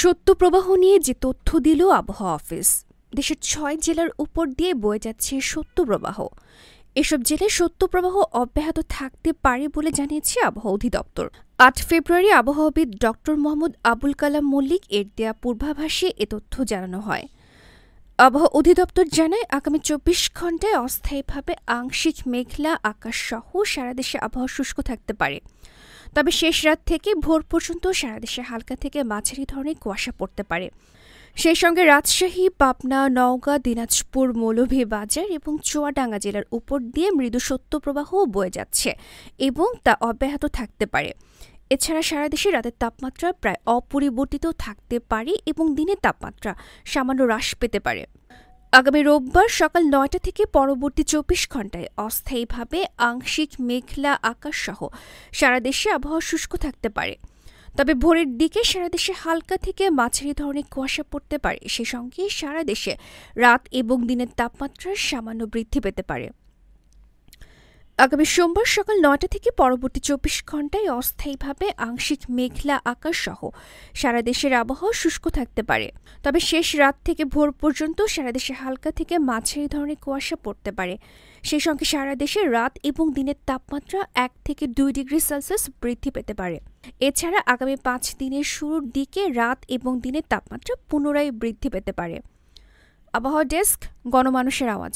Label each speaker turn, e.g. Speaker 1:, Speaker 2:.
Speaker 1: শৈত্যপ্রবাহ নিয়ে যে তথ্য দিল আবহাওয়া অফিস। দেশের ৬ জেলার উপর দিয়ে বয়ে যাচ্ছে শৈত্যপ্রবাহ। এসব জেলায় শৈত্যপ্রবাহ অব্যাহত থাকতে পারে বলে জানিয়েছে আবহাওয়া অধিদপ্তর। ৮ ফেব্রুয়ারি আবহাওয়াবিদ ড মোহাম্মদ আবুল কালাম মল্লিক এর দেয়া পূর্বাভাসে এ তথ্য জানানো হয়। আবহাওয়া অধিদপ্তর জানায়, আগামী ২৪ ঘণ্টায় অস্থায়ীভাবে আংশিক মেঘলা আকাশ সহ সারা দেশে আবহাওয়া শুষ্ক থাকতে পারে। তবে শেষ রাত থেকে ভোর পর্যন্ত সারা দেশে হালকা থেকে মাঝারি ধরনের কুয়াশা পড়তে পারে। সেই সঙ্গে রাজশাহী, পাবনা, নওগাঁ, দিনাজপুর, মৌলভীবাজার এবং চুয়াডাঙ্গা জেলার উপর দিয়ে মৃদু শৈত্যপ্রবাহ বয়ে যাচ্ছে এবং তা অব্যাহত থাকতে পারে। এছাড়া সারা দেশে রাতের তাপমাত্রা প্রায় অপরিবর্তিত থাকতে পারে এবং দিনের তাপমাত্রা সামান্য হ্রাস পেতে পারে। আগামী রোববার সকাল ৯টা থেকে পরবর্তী ২৪ ঘণ্টায় অস্থায়ীভাবে আংশিক মেঘলা আকাশ সহ সারা দেশে আবহাওয়া শুষ্ক থাকতে পারে। তবে ভোরের দিকে সারা দেশে হালকা থেকে মাঝারি ধরনের কুয়াশা পড়তে পারে। সেই সঙ্গে সারা দেশে রাত এবং দিনের তাপমাত্রা সামান্য বৃদ্ধি পেতে পারে। আগামী সোমবার সকাল ৯টা থেকে পরবর্তী ২৪ ঘণ্টায় অস্থায়ীভাবে আংশিক মেঘলা আকাশ সহ সারা দেশের আবহাওয়া শুষ্ক থাকতে পারে। তবে শেষ রাত থেকে ভোর পর্যন্ত সারা দেশে হালকা থেকে মাঝারি ধরনের কুয়াশা পড়তে পারে। সেই সঙ্গে সারা দেশে রাত এবং দিনের তাপমাত্রা ১ থেকে ২ ডিগ্রি সেলসিয়াস বৃদ্ধি পেতে পারে। এছাড়া আগামী ৫ দিনের শুরুর দিকে রাত এবং দিনের তাপমাত্রা পুনরায় বৃদ্ধি পেতে পারে। আবহাওয়া ডেস্ক, গণমানুষের আওয়াজ।